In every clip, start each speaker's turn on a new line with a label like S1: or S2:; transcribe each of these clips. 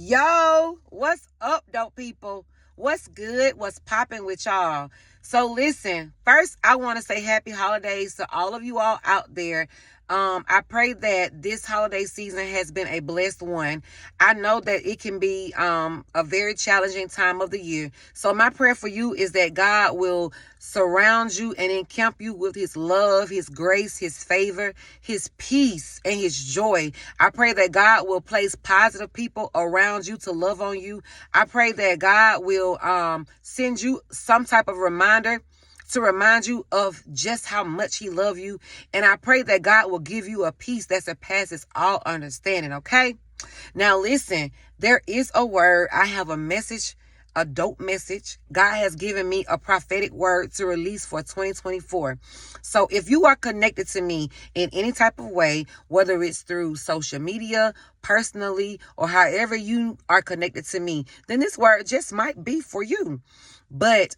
S1: Yo, what's up, dope people? What's good? What's popping with y'all? So listen, first I want to say happy holidays to all of you all out there. I pray that this holiday season has been a blessed one. I know that it can be a very challenging time of the year. So my prayer for you is that God will surround you and encamp you with his love, his grace, his favor, his peace, and his joy. I pray that God will place positive people around you to love on you. I pray that God will send you some type of reminder to remind you of just how much he loves you. And I pray that God will give you a peace that surpasses all understanding, okay? Now listen, there is a word. I have a message, a dope message. God has given me a prophetic word to release for 2024. So if you are connected to me in any type of way, whether it's through social media, personally, or however you are connected to me, then this word just might be for you. But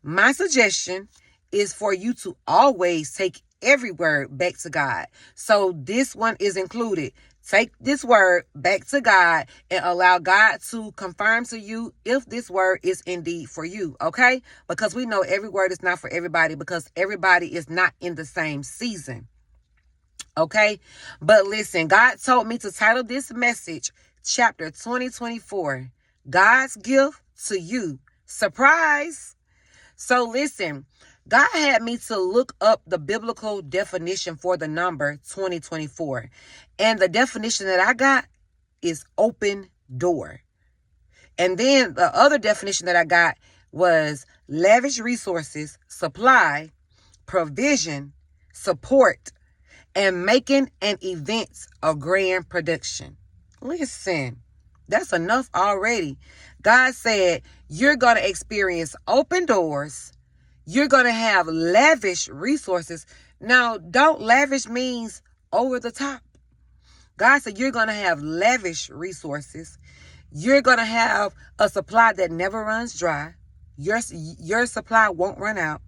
S1: my suggestion is for you to always take every word back to God. So this one is included. Take this word back to God and allow God to confirm to you if this word is indeed for you, okay? Because we know every word is not for everybody because everybody is not in the same season, okay? But listen, God told me to title this message, Chapter 2024, God's Gift to You. Surprise! So listen, God had me to look up the biblical definition for the number 2024. And the definition that I got is open door. And then the other definition that I got was lavish resources, supply, provision, support, and making an event a grand production. Listen, that's enough already. God said you're going to experience open doors. You're going to have lavish resources. Now, don't lavish means over the top. God said you're going to have lavish resources. You're going to have a supply that never runs dry. Your supply won't run out.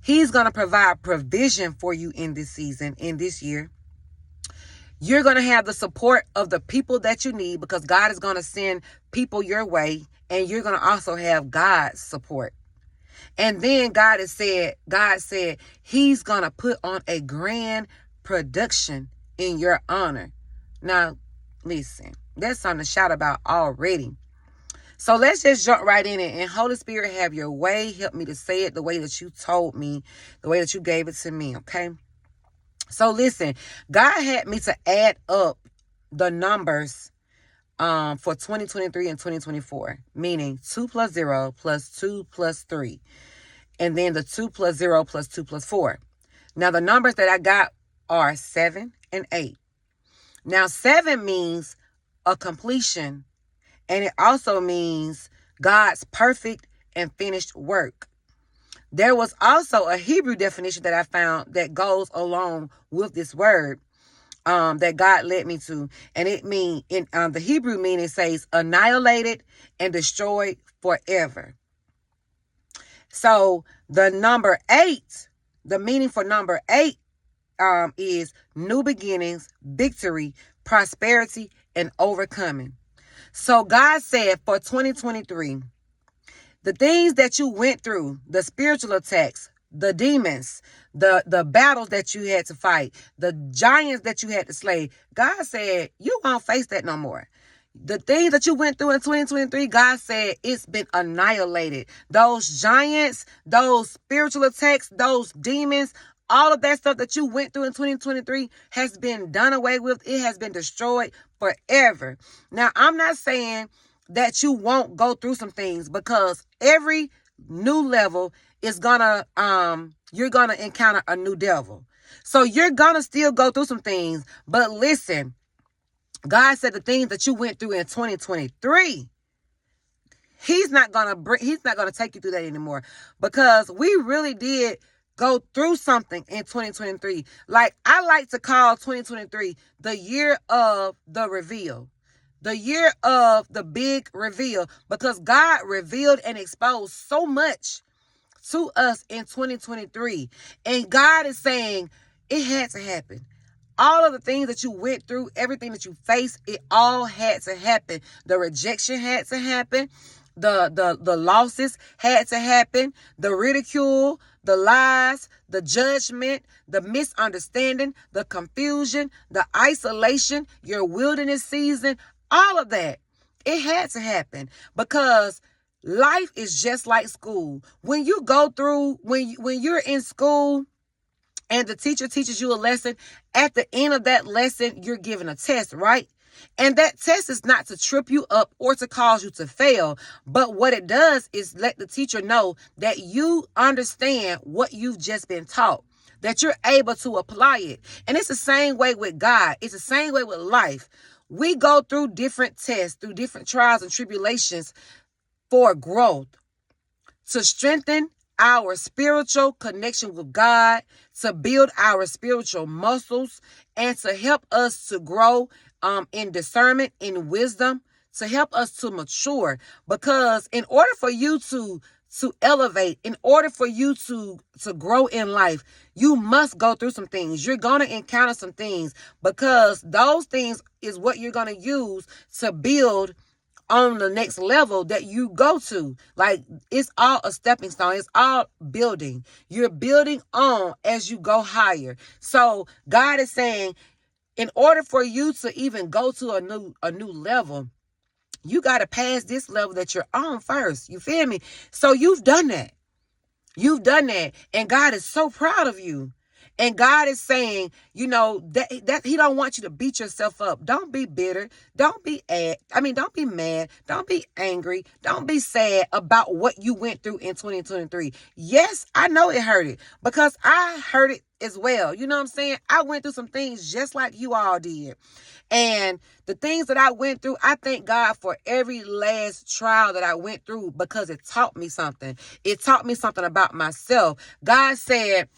S1: He's going to provide provision for you in this season, in this year. You're going to have the support of the people that you need because God is going to send people your way, and you're going to also have God's support. And then God said he's going to put on a grand production in your honor. Now, listen, that's something to shout about already. So let's just jump right in it. And Holy Spirit, have your way. Help me to say it the way that you told me, the way that you gave it to me, okay? So listen, God had me to add up the numbers for 2023 and 2024, meaning 2 plus 0 plus 2 plus 3, and then the 2 plus 0 plus 2 plus 4. Now, the numbers that I got are 7 and 8. Now, 7 means a completion, and it also means God's perfect and finished work. There was also a Hebrew definition that I found that goes along with this word that God led me to. And it means, in the Hebrew meaning says annihilated and destroyed forever. So the number 8, the meaning for number 8 is new beginnings, victory, prosperity, and overcoming. So God said for 2023, the things that you went through, the spiritual attacks, the demons, the battles that you had to fight, the giants that you had to slay, God said, you won't face that no more. The things that you went through in 2023, God said it's been annihilated. Those giants, those spiritual attacks, those demons, all of that stuff that you went through in 2023 has been done away with. It has been destroyed forever. Now, I'm not saying that you won't go through some things because every new level is you're gonna encounter a new devil. So you're gonna still go through some things. But listen, God said the things that you went through in 2023, He's not gonna take you through that anymore, because we really did go through something in 2023. Like, I like to call 2023 the year of the reveal. The year of the big reveal, because God revealed and exposed so much to us in 2023. And God is saying it had to happen. All of the things that you went through, everything that you faced, it all had to happen. The rejection had to happen. The losses had to happen. The ridicule, the lies, the judgment, the misunderstanding, the confusion, the isolation, your wilderness season, all of that. It had to happen because life is just like school. When you go through, when you're in school and the teacher teaches you a lesson, at the end of that lesson, you're given a test, right? And that test is not to trip you up or to cause you to fail. But what it does is let the teacher know that you understand what you've just been taught, that you're able to apply it. And it's the same way with God. It's the same way with life. We go through different tests, through different trials and tribulations for growth, to strengthen our spiritual connection with God, to build our spiritual muscles, and to help us to grow in discernment, in wisdom, to help us to mature. Because in order for you to elevate, in order for you to grow in life, you must go through some things. You're going to encounter some things because those things is what you're going to use to build on the next level that you go to. Like, it's all a stepping stone. It's all building. You're building on as you go higher. So God is saying, in order for you to even go to a new level, you got to pass this level that you're on first. You feel me? So you've done that. You've done that. And God is so proud of you. And God is saying, that he don't want you to beat yourself up. Don't be bitter. Don't be don't be mad. Don't be angry. Don't be sad about what you went through in 2023. Yes, I know it hurted because I heard it as well. You know what I'm saying? I went through some things just like you all did. And the things that I went through, I thank God for every last trial that I went through because it taught me something. It taught me something about myself. God said,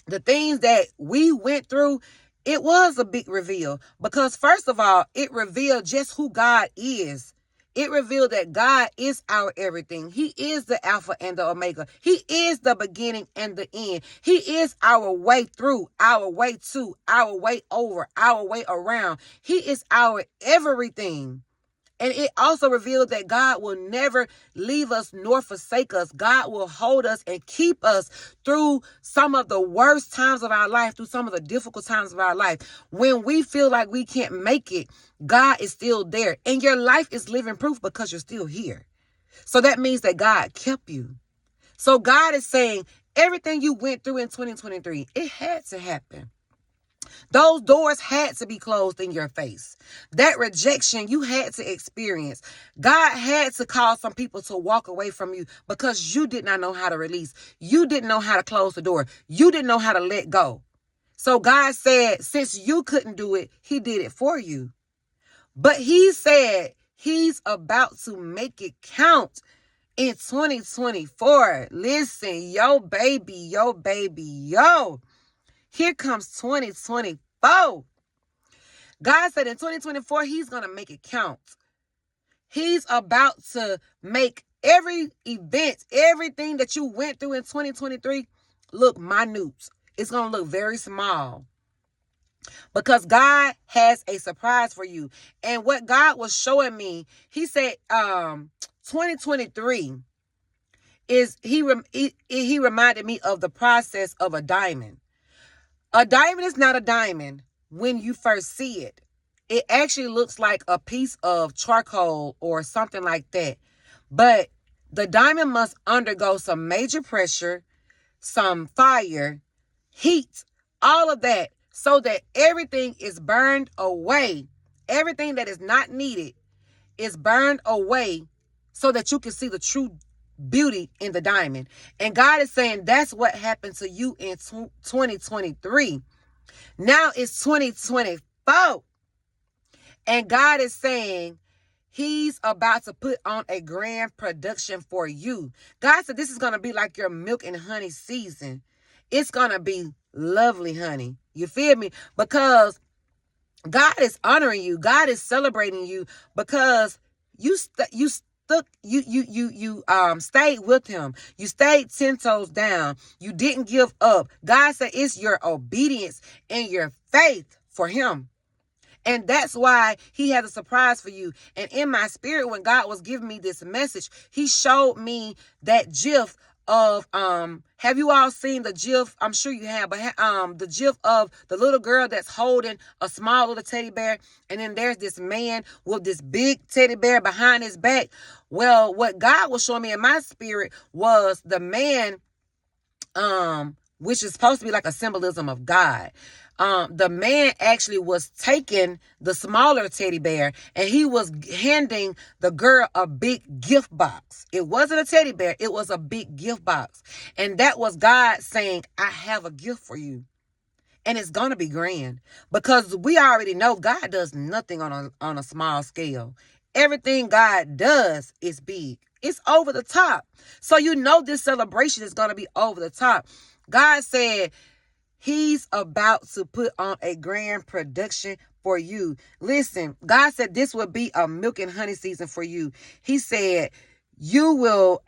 S1: the things that we went through, it was a big reveal because first of all, it revealed just who God is. It revealed that God is our everything. He is the Alpha and the Omega. He is the beginning and the end. He is our way through, our way to, our way over, our way around. He is our everything. And it also revealed that God will never leave us nor forsake us. God will hold us and keep us through some of the worst times of our life, through some of the difficult times of our life. When we feel like we can't make it, God is still there. And your life is living proof because you're still here. So that means that God kept you. So God is saying everything you went through in 2023, it had to happen. Those doors had to be closed in your face. That rejection you had to experience. God had to cause some people to walk away from you because you did not know how to release. You didn't know how to close the door. You didn't know how to let go. So God said, since you couldn't do it, he did it for you. But he said he's about to make it count in 2024. Listen, yo, baby. Here comes 2024. God said in 2024, he's going to make it count. He's about to make every event, everything that you went through in 2023 look minute. It's going to look very small. Because God has a surprise for you. And what God was showing me, he said 2023 is, he reminded me of the process of a diamond. A diamond is not a diamond when you first see it. It actually looks like a piece of charcoal or something like that. But the diamond must undergo some major pressure, some fire, heat, all of that, so that everything is burned away. Everything that is not needed is burned away so that you can see the true beauty in the diamond. And God is saying that's what happened to you in 2023. Now it's 2024. And God is saying he's about to put on a grand production for you. God said this is going to be like your milk and honey season. It's going to be lovely, honey. You feel me? Because God is honoring you. God is celebrating you because you stayed with him. You stayed 10 toes down. You didn't give up. God said it's your obedience and your faith for him. And that's why he has a surprise for you. And in my spirit, when God was giving me this message, he showed me that GIF of, have you all seen the GIF? I'm sure you have, but the GIF of the little girl that's holding a small little teddy bear. And then there's this man with this big teddy bear behind his back. Well, what God was showing me in my spirit was the man, which is supposed to be like a symbolism of God. The man actually was taking the smaller teddy bear and he was handing the girl a big gift box. It wasn't a teddy bear. It was a big gift box. And that was God saying, I have a gift for you. And it's going to be grand because we already know God does nothing on a small scale. Everything God does is big. It's over the top. So you know this celebration is going to be over the top. God said he's about to put on a grand production for you. Listen, God said this will be a milk and honey season for you. He said you will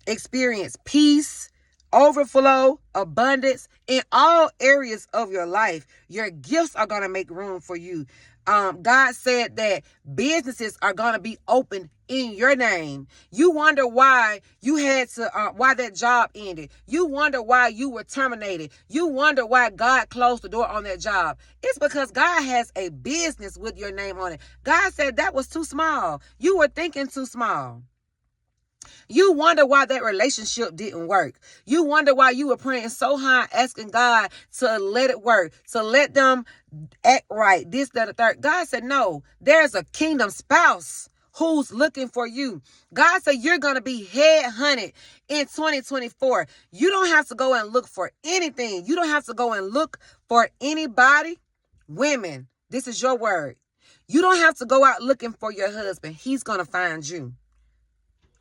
S1: experience peace, overflow, abundance in all areas of your life. Your gifts are going to make room for you. God said that businesses are going to be open in your name. You wonder why you had to, why that job ended. You wonder why you were terminated. You wonder why God closed the door on that job. It's because God has a business with your name on it. God said that was too small. You were thinking too small. You wonder why that relationship didn't work. You wonder why you were praying so hard, asking God to let it work, to let them act right, this, that, and third. God said, no, there's a kingdom spouse who's looking for you. God said you're going to be headhunted in 2024. You don't have to go and look for anything. You don't have to go and look for anybody. Women, this is your word. You don't have to go out looking for your husband. He's going to find you.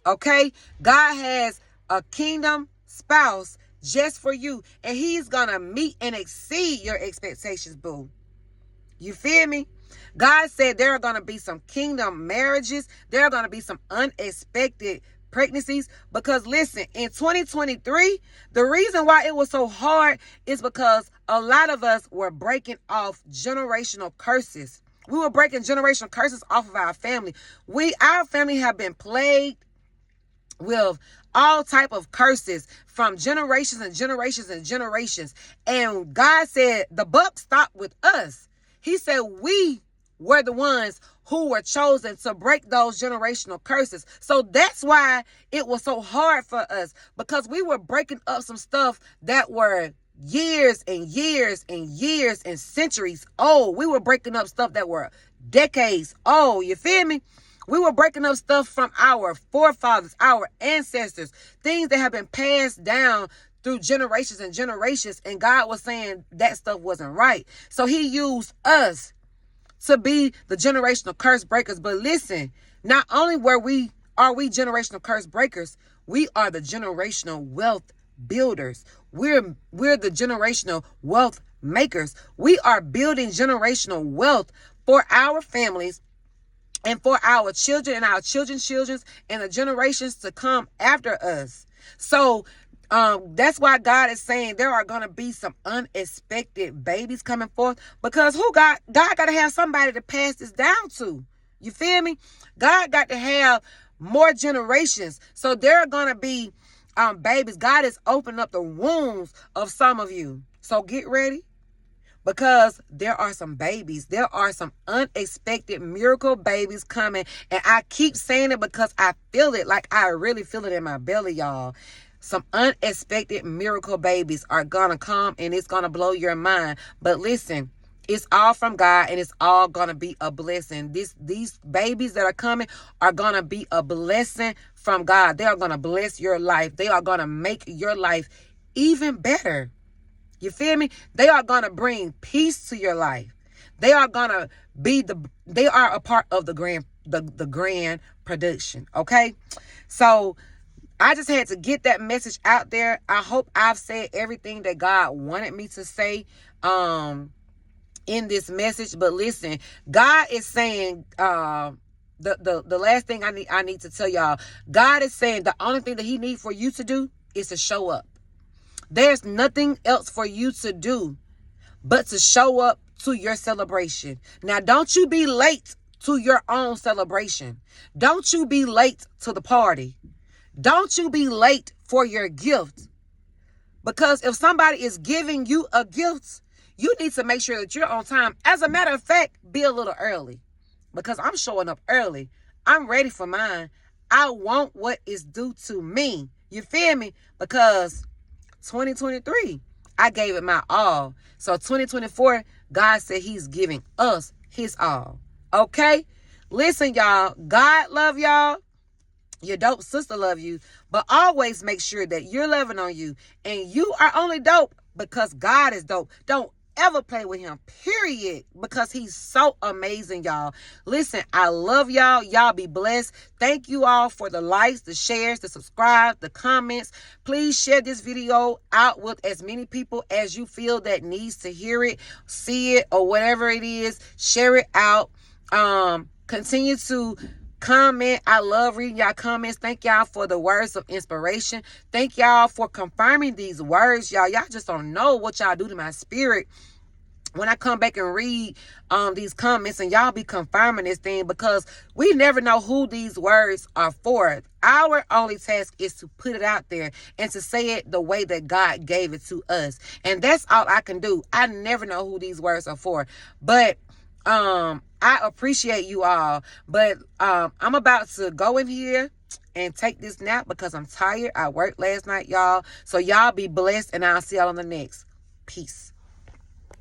S1: Okay? God has a kingdom spouse just for you. And he's going to meet and exceed your expectations, boo. You feel me? God said there are going to be some kingdom marriages. There are going to be some unexpected pregnancies. Because listen, in 2023, the reason why it was so hard is because a lot of us were breaking off generational curses. We were breaking generational curses off of our family. Our family have been plagued with all type of curses from generations and generations and generations. And God said the buck stopped with us. He said we were the ones who were chosen to break those generational curses. So that's why it was so hard for us, because we were breaking up some stuff that were years and years and years and centuries old. We were breaking up stuff that were decades old. You feel me? We were breaking up stuff from our forefathers, our ancestors, things that have been passed down through generations and generations. And God was saying that stuff wasn't right. So he used us to be the generational curse breakers. But listen, not only are we generational curse breakers, we are the generational wealth builders. We're the generational wealth makers. We are building generational wealth for our families and for our children and our children's children and the generations to come after us. So that's why God is saying there are going to be some unexpected babies coming forth, because God got to have somebody to pass this down to. You feel me? God got to have more generations. So there are going to be babies. God is opening up the wombs of some of you. So get ready. Because there are some babies. There are some unexpected miracle babies coming. And I keep saying it because I feel it. Like I really feel it in my belly, y'all. Some unexpected miracle babies are going to come and it's going to blow your mind. But listen, it's all from God and it's all going to be a blessing. These babies that are coming are going to be a blessing from God. They are going to bless your life. They are going to make your life even better. You feel me? They are going to bring peace to your life. They are going to they are a part of the grand production. Okay. So I just had to get that message out there. I hope I've said everything that God wanted me to say, in this message. But listen, God is saying, the last thing I need to tell y'all, God is saying the only thing that he needs for you to do is to show up. There's nothing else for you to do but to show up to your celebration. Now, don't you be late to your own celebration. Don't you be late to the party. Don't you be late for your gift. Because if somebody is giving you a gift, you need to make sure that you're on time. As a matter of fact, be a little early. Because I'm showing up early. I'm ready for mine. I want what is due to me. You feel me? Because 2023, I gave it my all. So 2024, God said he's giving us his all. Okay? Listen, y'all. God love y'all. Your dope sister love you. But always make sure that you're loving on you. And you are only dope because God is dope. Don't ever play with him, period, because he's so amazing, y'all. Listen, I love y'all. Y'all be blessed. Thank you all for the likes, the shares, the subscribe, the comments. Please share this video out with as many people as you feel that needs to hear it, see it, or whatever it is. Share it out. Continue to comment. I love reading y'all comments. Thank y'all for the words of inspiration. Thank y'all for confirming these words, y'all. Y'all just don't know what y'all do to my spirit when I come back and read these comments, and y'all be confirming this thing, because we never know who these words are for. Our only task is to put it out there and to say it the way that God gave it to us. And that's all I can do. I never know who these words are for. But I appreciate you all. But I'm about to go in here and take this nap because I'm tired. I worked last night, y'all. So y'all be blessed, and I'll see y'all on the next. Peace.